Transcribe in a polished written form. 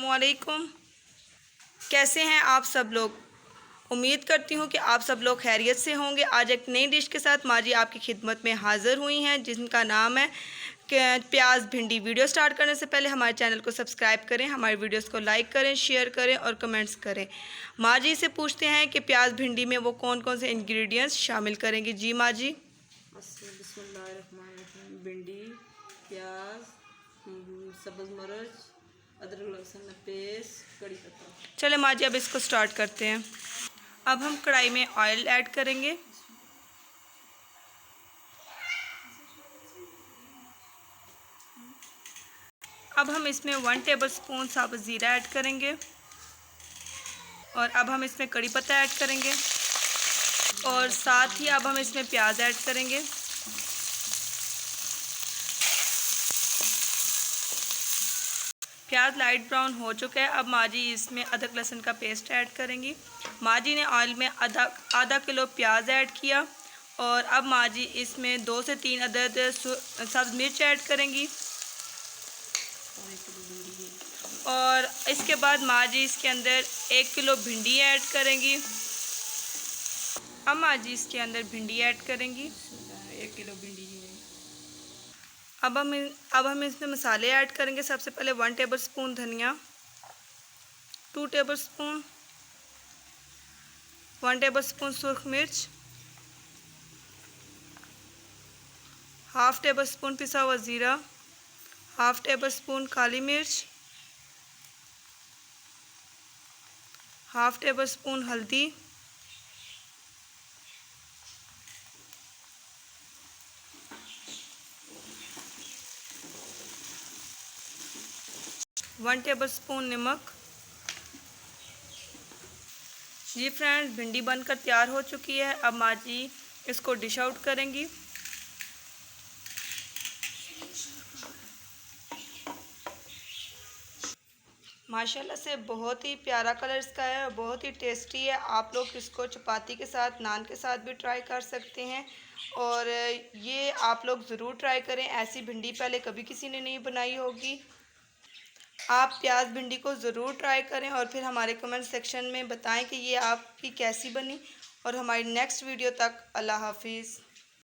अस्सलामुअलैकुम। कैसे हैं आप सब लोग? उम्मीद करती हूँ कि आप सब लोग खैरियत से होंगे। आज एक नई डिश के साथ माँ जी आपकी खिदमत में हाज़िर हुई हैं, जिनका नाम है प्याज भिंडी। वीडियो स्टार्ट करने से पहले हमारे चैनल को सब्सक्राइब करें, हमारे वीडियोस को लाइक करें, शेयर करें और कमेंट्स करें। माँ जी से पूछते हैं कि प्याज भिंडी में वो कौन कौन से इंग्रेडिएंट्स शामिल करेंगी। जी माँ जी। बिस्मिल्लाहिर्रहमानिर्रहीम। भिंडी, प्याज, सब्ज़ मिर्च, अदरक लहसुन पेस्ट, कड़ी पत्ता। चले माँ जी अब इसको स्टार्ट करते हैं। अब हम कढ़ाई में ऑयल ऐड करेंगे। अब हम इसमें 1 टेबलस्पून साबुत ज़ीरा ऐड करेंगे और अब हम इसमें कड़ी पत्ता ऐड करेंगे और साथ ही अब हम इसमें प्याज ऐड करेंगे। प्याज लाइट ब्राउन हो चुका है। अब माँ जी इसमें अदरक लहसुन का पेस्ट ऐड करेंगी। माँ जी ने ऑयल में आधा किलो प्याज ऐड किया और अब माँ जी इसमें 2 से 3 अदद सब्ज़ मिर्च ऐड करेंगी और इसके बाद माँ जी इसके अंदर 1 किलो भिंडी ऐड करेंगी। अब माँ जी इसके अंदर भिंडी ऐड करेंगी। 1 किलो भिंडी है। अब हम इसमें मसाले ऐड करेंगे। सबसे पहले 1 टेबलस्पून धनिया, 2 टेबलस्पून, 1 टेबलस्पून सुर्ख मिर्च, हाफ़ टेबलस्पून पिसा हुआ ज़ीरा, हाफ़ टेबलस्पून काली मिर्च, हाफ़ टेबलस्पून हल्दी, वन टेबलस्पून नमक। जी फ्रेंड्स, भिंडी बनकर तैयार हो चुकी है। अब माँ जी इसको डिश आउट करेंगी। माशाल्लाह से बहुत ही प्यारा कलर इसका है और बहुत ही टेस्टी है। आप लोग इसको चपाती के साथ, नान के साथ भी ट्राई कर सकते हैं और ये आप लोग ज़रूर ट्राई करें। ऐसी भिंडी पहले कभी किसी ने नहीं बनाई होगी। आप प्याज भिंडी को ज़रूर ट्राई करें और फिर हमारे कमेंट सेक्शन में बताएं कि ये आपकी कैसी बनी। और हमारी नेक्स्ट वीडियो तक अल्लाह हाफिज़।